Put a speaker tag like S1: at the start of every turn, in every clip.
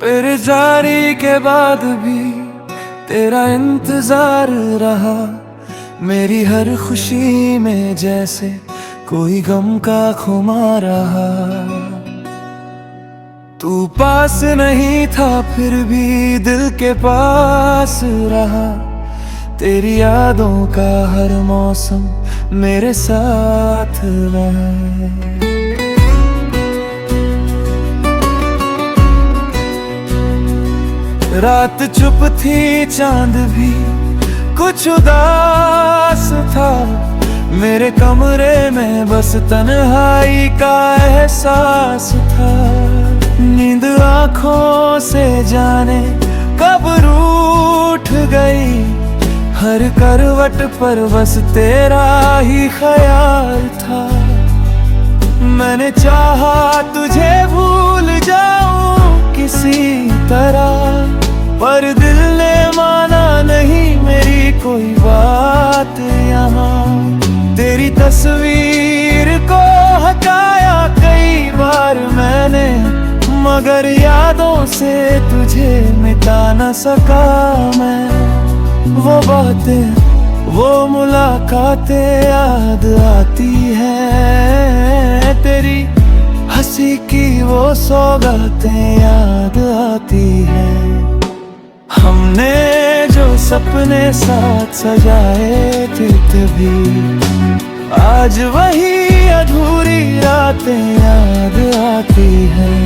S1: तेरे जारी के बाद भी तेरा इंतजार रहा। मेरी हर खुशी में जैसे कोई गम का खुमा रहा। तू पास नहीं था फिर भी दिल के पास रहा। तेरी यादों का हर मौसम मेरे साथ रहा। रात चुप थी चांद भी कुछ उदास था। मेरे कमरे में बस तन्हाई का एहसास था। नींद आँखों से जाने कब रूठ गई। हर करवट पर बस तेरा ही ख्याल था। मैंने चाहा तुझे भूल जाऊं किसी तरह, पर दिल ने माना नहीं मेरी कोई बात यहाँ। तेरी तस्वीर को हटाया कई बार मैंने, मगर यादों से तुझे मिटा न सका मैं। वो बातें वो मुलाकातें याद आती हैं, तेरी हंसी की वो सौगातें याद आती हैं। हमने जो सपने साथ सजाए थे तभी, आज वही अधूरी रातें याद आती हैं।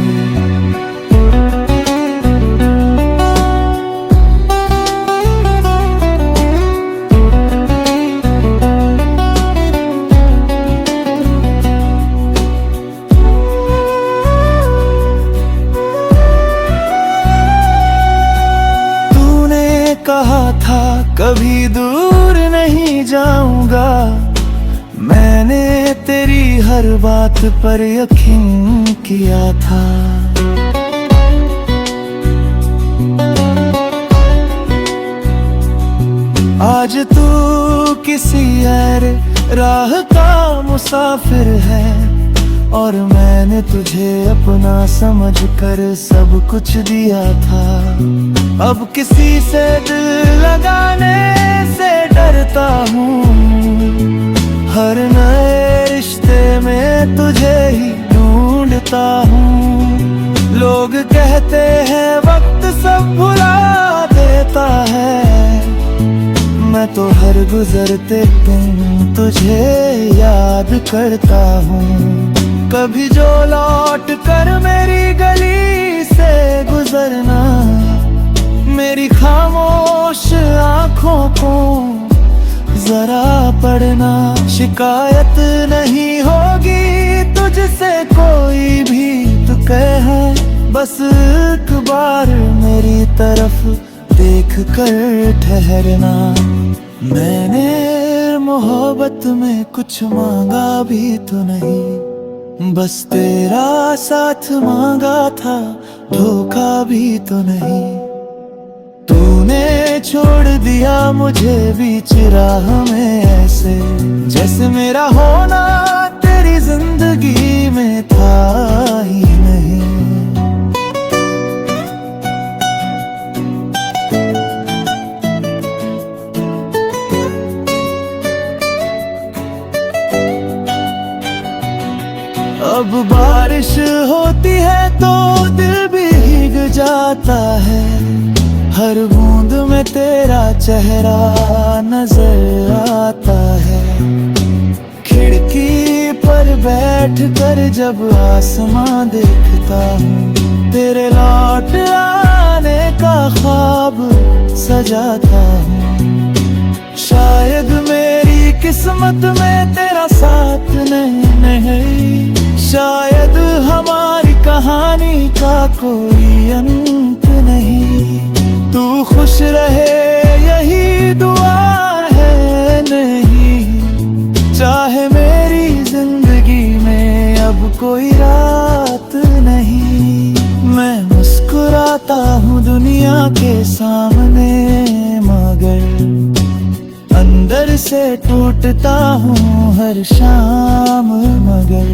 S1: कहा था कभी दूर नहीं जाऊंगा, मैंने तेरी हर बात पर यकीन किया था। आज तू किसी और राह का मुसाफिर है, और मैंने तुझे अपना समझ कर सब कुछ दिया था। अब किसी से दिल लगाने से डरता हूँ, हर नए रिश्ते में तुझे ही ढूंढता हूँ। लोग कहते हैं वक्त सब भुला देता है, मैं तो हर गुजरते दिन तुझे याद करता हूँ। कभी जो लौट कर मेरी गली से गुजरना, मेरी खामोश आँखों को जरा पढ़ना। शिकायत नहीं होगी तुझसे कोई भी तो कहे, बस एक बार मेरी तरफ देख कर ठहरना। मैंने मोहब्बत में कुछ मांगा भी तो नहीं, बस तेरा साथ मांगा था, धोखा भी तो नहीं। तूने छोड़ दिया मुझे बीच राह में ऐसे, जैसे मेरा होना तेरी जिंदगी में था ही नहीं। अब बारिश होती है तो दिल भी भीग जाता है, हर बूंद में तेरा चेहरा नजर आता है। खिड़की पर बैठ कर जब आसमां देखता हूँ, तेरे लौट आने का ख्वाब सजाता हूँ। शायद मेरी किस्मत में तेरा साथ नहीं, शायद हमारी कहानी का कोई अंत नहीं। तू खुश रहे यही दुआ है, नहीं चाहे मेरी जिंदगी में अब कोई रात नहीं। मैं मुस्कुराता हूँ दुनिया के सामने, मगर अंदर से टूटता हूँ हर शाम। मगर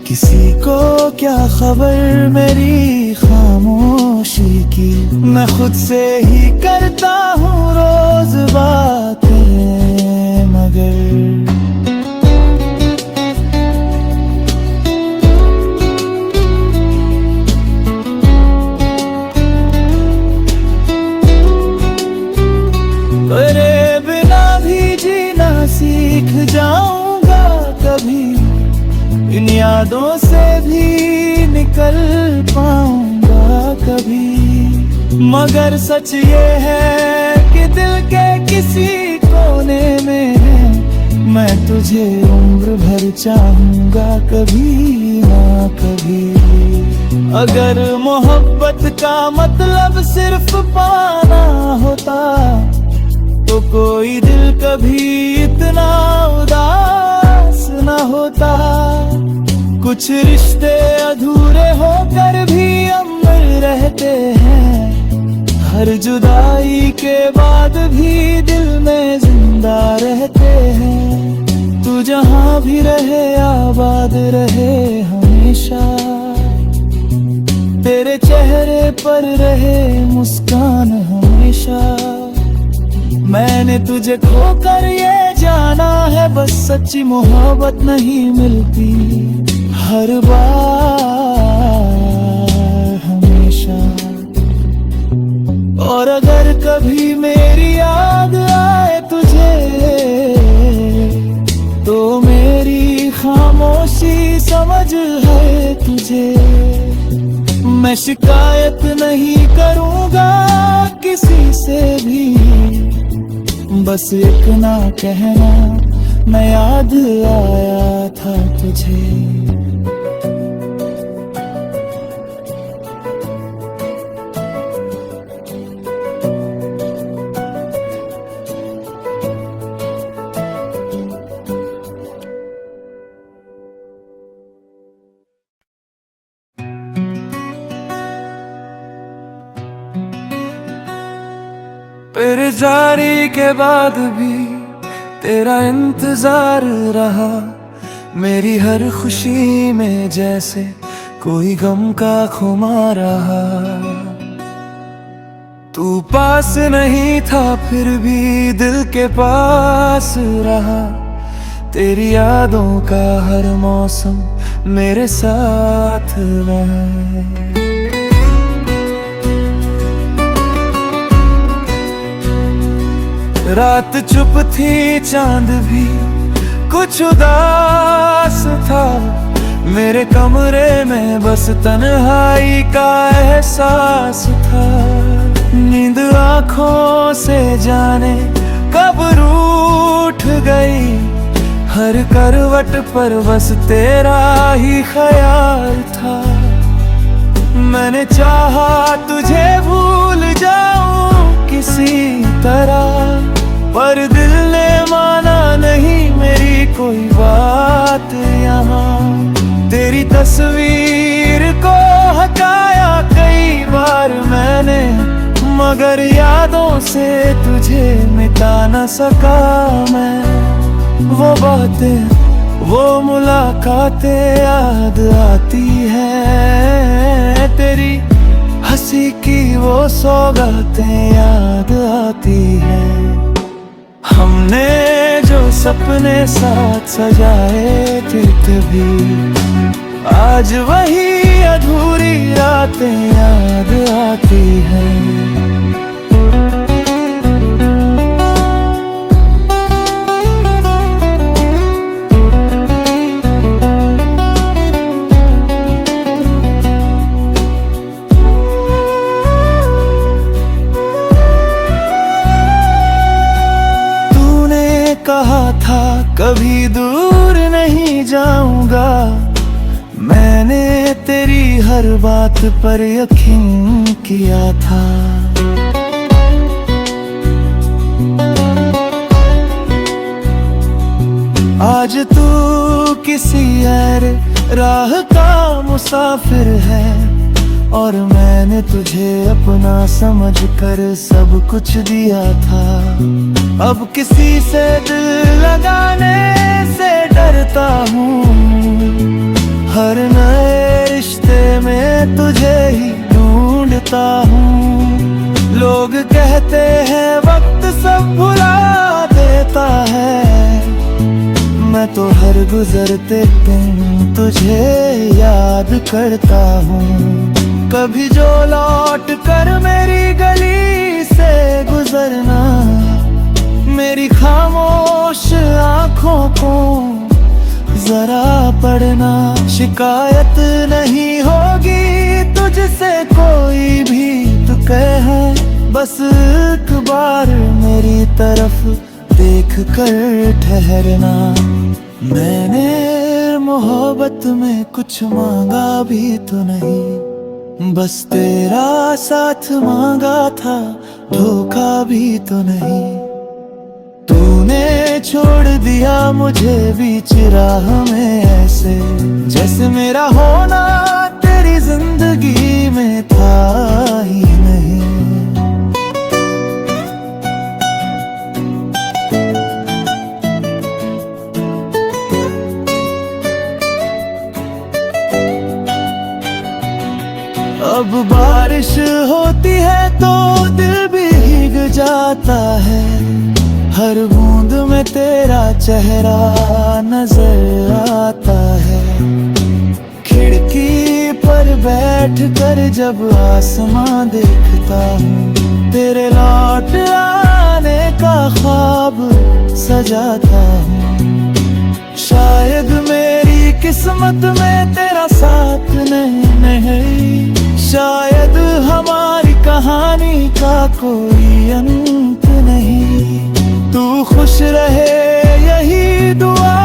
S1: किसी को क्या खबर मेरी खाम खामोशी की। मैं खुद से ही करता हूँ रोज बातें, मगर तेरे बिना भी जीना सीख जाऊंगा कभी, इन यादों से भी निकल पाऊंगा कभी। मगर सच ये है कि दिल के किसी कोने में है, मैं तुझे उम्र भर चाहूंगा कभी ना कभी। अगर मोहब्बत का मतलब सिर्फ पाना होता, तो कोई दिल कभी इतना उदास न होता। कुछ रिश्ते अधूरे होकर भी अमर रहते हैं, हर जुदाई के बाद भी दिल में जिंदा रहते हैं। तू जहाँ भी रहे आबाद रहे हमेशा, तेरे चेहरे पर रहे मुस्कान हमेशा। मैंने तुझे खोकर ये जाना है, बस सच्ची मोहब्बत नहीं मिलती हर बार हमेशा। और अगर कभी मेरी याद आए तुझे, तो मेरी खामोशी समझ है तुझे। मैं शिकायत नहीं करूँगा किसी से भी, बस एक ना कहना मैं याद आया था तुझे। तेरे जारी के बाद भी तेरा इंतजार रहा, मेरी हर खुशी में जैसे कोई गम का खुमा रहा। तू पास नहीं था फिर भी दिल के पास रहा, तेरी यादों का हर मौसम मेरे साथ रहा। रात चुप थी चांद भी कुछ उदास था, मेरे कमरे में बस तन्हाई का एहसास था। नींद आँखों से जाने कब रूठ गई, हर करवट पर बस तेरा ही ख्याल था। मैंने चाहा तुझे भूल जाऊं किसी तरह, पर दिल ने माना नहीं मेरी कोई बात यहाँ। तेरी तस्वीर को हटाया कई बार मैंने, मगर यादों से तुझे मिटा न सका मैं। वो बातें वो मुलाकातें याद आती है, तेरी हंसी की वो सौगातें याद आती है। हमने जो सपने साथ सजाए थे कभी, आज वही अधूरी रातें याद आती हैं। कहा था कभी दूर नहीं जाऊंगा, मैंने तेरी हर बात पर यकीन किया था। आज तू किसी और राह का मुसाफिर है, और मैंने तुझे अपना समझ कर सब कुछ दिया था। अब किसी से दिल लगाने से डरता हूँ, हर नए रिश्ते में तुझे ही ढूंढ करता हूँ। लोग कहते हैं वक्त सब भुला देता है, मैं तो हर गुजरते दिन तुझे याद करता हूँ। कभी जो लौट कर मेरी गली से गुजरना, मेरी खामोश आँखों को जरा पढ़ना। शिकायत नहीं होगी तुझसे कोई भी, तू कहे बस एक बार मेरी तरफ देख कर ठहरना। मैंने मोहब्बत में कुछ मांगा भी तो नहीं, बस तेरा साथ मांगा था, धोखा भी तो नहीं। तूने छोड़ दिया मुझे बीच राह में ऐसे, जैसे मेरा होना तेरी जिंदगी में था ही नहीं। अब बारिश होती है तो दिल भी भीग जाता है, हर बूंद में तेरा चेहरा नजर आता है। खिड़की पर बैठ कर जब आसमां देखता हूँ, तेरे लौट आने का ख्वाब सजाता हूँ। शायद मेरी किस्मत में तेरा साथ नहीं, शायद हमारी कहानी का कोई अंत नहीं। तू खुश रहे यही दुआ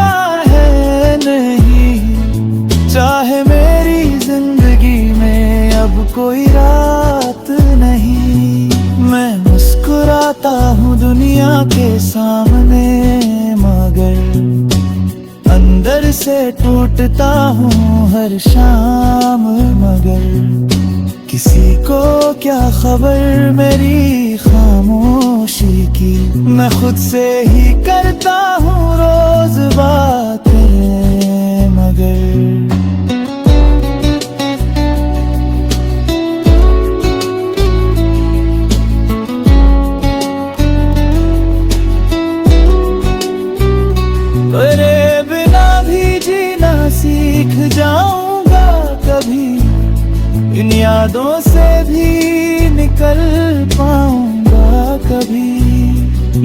S1: है, नहीं चाहे मेरी जिंदगी में अब कोई रात नहीं। मैं मुस्कुराता हूँ दुनिया के सामने, मगर अंदर से टूटता हूँ हर शाम। मगर किसी को क्या खबर मेरी खामोशी की, मैं खुद से ही करता हूँ रोज बातें। मगर तेरे बिना भी जीना सीख जाऊंगा कभी, इन यादों से भी निकल पाऊंगा कभी।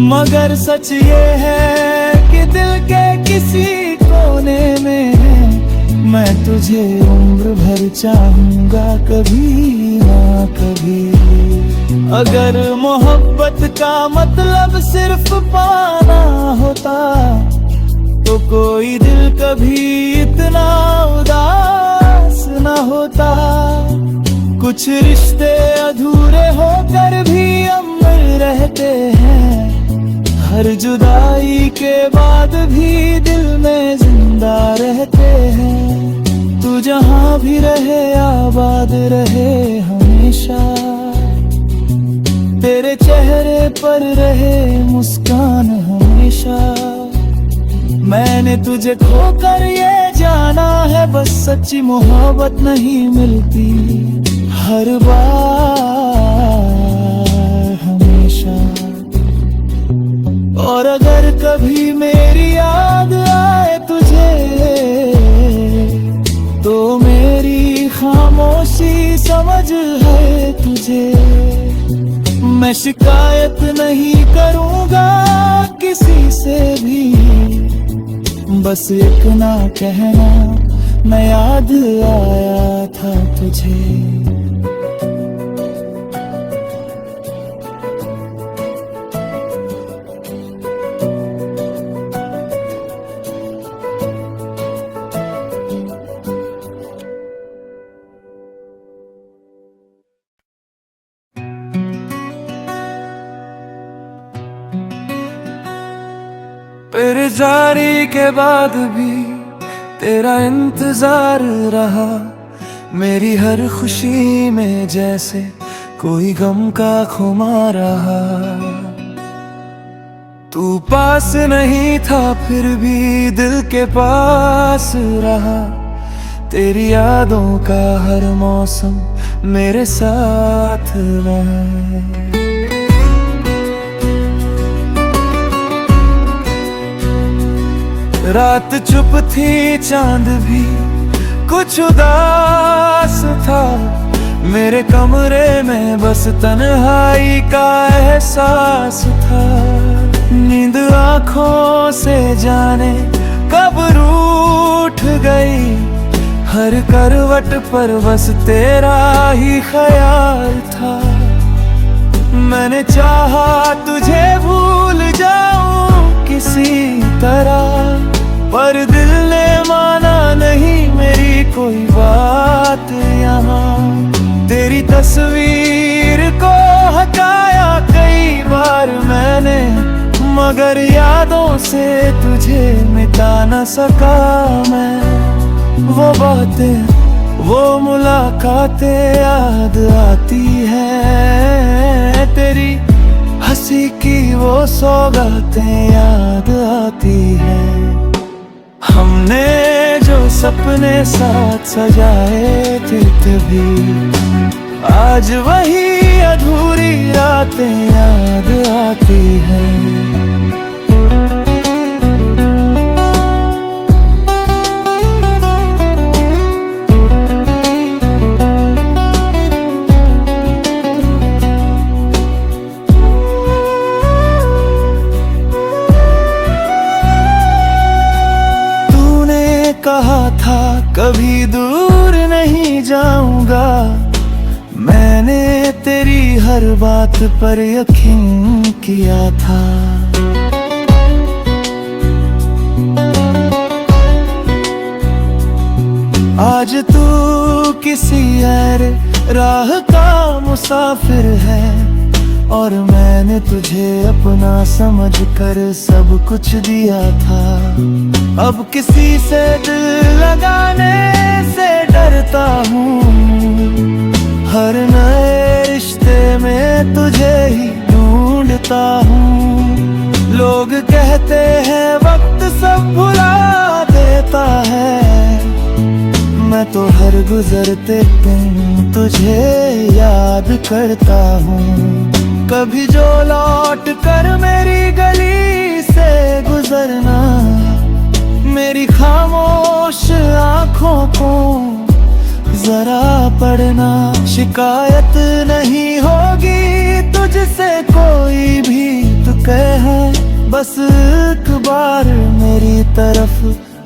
S1: मगर सच ये है कि दिल के किसी कोने में मैं तुझे उम्र भर चाहूंगा, कभी ना कभी। अगर मोहब्बत का मतलब सिर्फ पाना होता, तो कोई दिल कभी इतना उदास न होता। कुछ रिश्ते अधूरे होकर भी अमर रहते हैं, हर जुदाई के बाद भी दिल में जिंदा रहते हैं। तू जहाँ भी रहे आबाद रहे हमेशा, तेरे चेहरे पर रहे मुस्कान हमेशा। मैंने तुझे खोकर ये जाना है, बस सच्ची मोहब्बत नहीं मिलती हर बार हमेशा। और अगर कभी मेरी याद आए तुझे, तो मेरी खामोशी समझ है तुझे। मैं शिकायत नहीं करूँगा किसी से भी, बस एक ना कहना मैं याद आया था तुझे। तेरे जारी के बाद भी तेरा इंतजार रहा, मेरी हर खुशी में जैसे कोई गम का खुमा रहा। तू पास नहीं था फिर भी दिल के पास रहा, तेरी यादों का हर मौसम मेरे साथ वहाँ। रात चुप थी, चांद भी कुछ उदास था। मेरे कमरे में बस तन्हाई का एहसास था। नींद आँखों से जाने कब रूठ गई। हर करवट पर बस तेरा ही ख्याल था। मैंने चाहा तुझे भूल जाऊं किसी तरह, पर दिल ने माना नहीं मेरी कोई बात यहाँ। तेरी तस्वीर को हटाया कई बार मैंने, मगर यादों से तुझे मिटा न सका मैं। वो बातें, वो मुलाकातें याद आती है, तेरी हंसी की वो सौगातें याद आती है। हमने जो सपने साथ सजाए थे तभी, आज वही अधूरी रातें याद आती हैं। कहा था कभी दूर नहीं जाऊंगा, मैंने तेरी हर बात पर यकीन किया था। आज तू किसी और राह का मुसाफिर है, और मैंने तुझे अपना समझकर सब कुछ दिया था। अब किसी से दिल लगाने से डरता हूँ, हर नए रिश्ते में तुझे ही ढूंढता हूँ। लोग कहते हैं वक्त सब भुला देता है, मैं तो हर गुजरते दिन तुझे याद करता हूँ। कभी जो लौट कर मेरी गली से गुजरना, मेरी खामोश आँखों को जरा पढ़ना। शिकायत नहीं होगी तुझसे कोई भी, तू कहे बस एक बार मेरी तरफ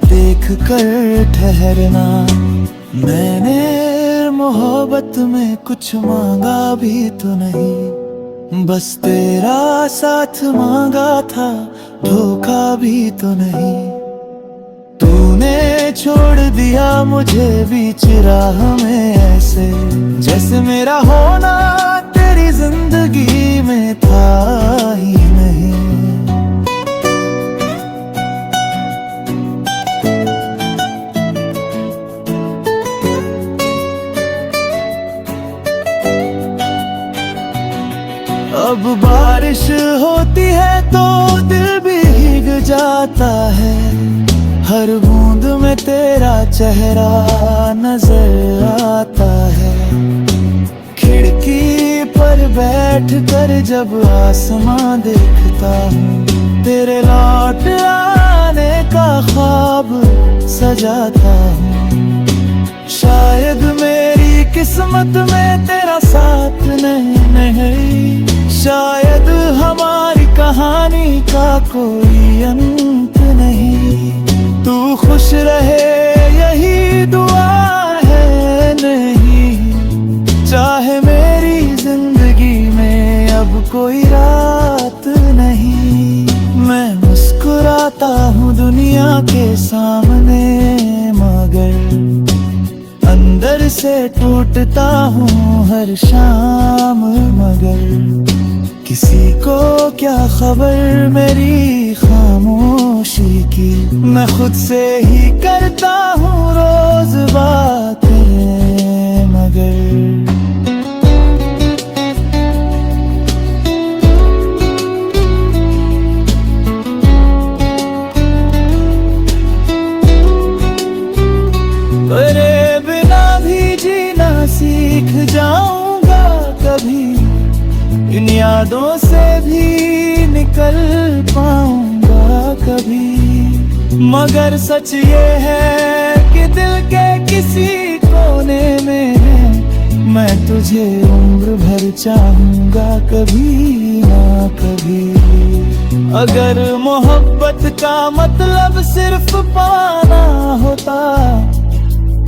S1: देख कर ठहरना। मैंने मोहब्बत में कुछ मांगा भी तो नहीं, बस तेरा साथ मांगा था, धोखा भी तो नहीं। तूने छोड़ दिया मुझे बीच राह में ऐसे, जैसे मेरा होना तेरी जिंदगी में था ही नहीं। अब बारिश होती है तो दिल भी भीग जाता है, हर बूंद में तेरा चेहरा नजर आता है। खिड़की पर बैठ कर जब आसमां देखता हूँ, तेरे लौट आने का ख्वाब सजाता हूँ। शायद मेरी किस्मत में तेरा साथ नहीं, शायद हमारी कहानी का कोई अंत नहीं। तू खुश रहे यही दुआ है, नहीं चाहे मेरी जिंदगी में अब कोई रात नहीं। मैं मुस्कुराता हूँ दुनिया के सामने, मगर अंदर से टूटता हूँ हर शाम। मगर किसी को क्या खबर मेरी खामोशी की, मैं खुद से ही करता हूँ रोज बातें। मगर तेरे बिना भी जीना सी सीख जाऊंगा कभी, इन यादों से भी निकल पाऊंगा कभी। मगर सच ये है कि दिल के किसी कोने में मैं तुझे उम्र भर चाहूंगा कभी ना कभी। अगर मोहब्बत का मतलब सिर्फ पाना होता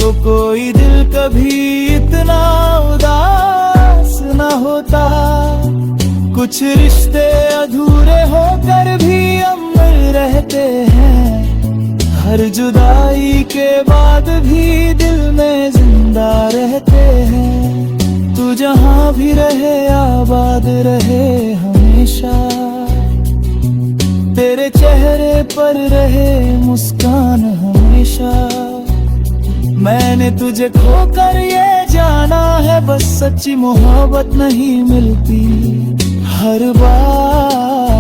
S1: तो कोई दिल कभी इतना उदास न होता। कुछ रिश्ते अधूरे होकर भी अमर रहते हैं, हर जुदाई के बाद भी दिल में जिंदा रहते हैं। तू जहां भी रहे आबाद रहे हमेशा, तेरे चेहरे पर रहे मुस्कान हमेशा। मैंने तुझे खोकर ये जाना है, बस सच्ची मोहब्बत नहीं मिलती हर बार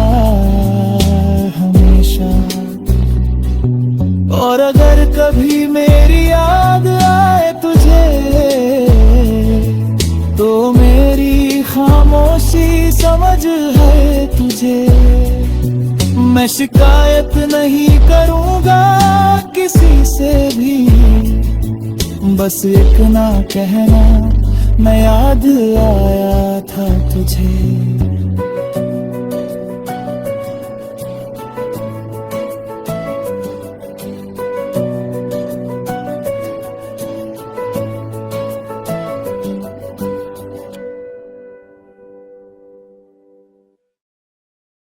S1: हमेशा। और अगर कभी मेरी याद आए तुझे तो मेरी खामोशी समझ है तुझे। मैं शिकायत नहीं करूंगा किसी से भी, बस एक ना कहना मैं याद आया था तुझे।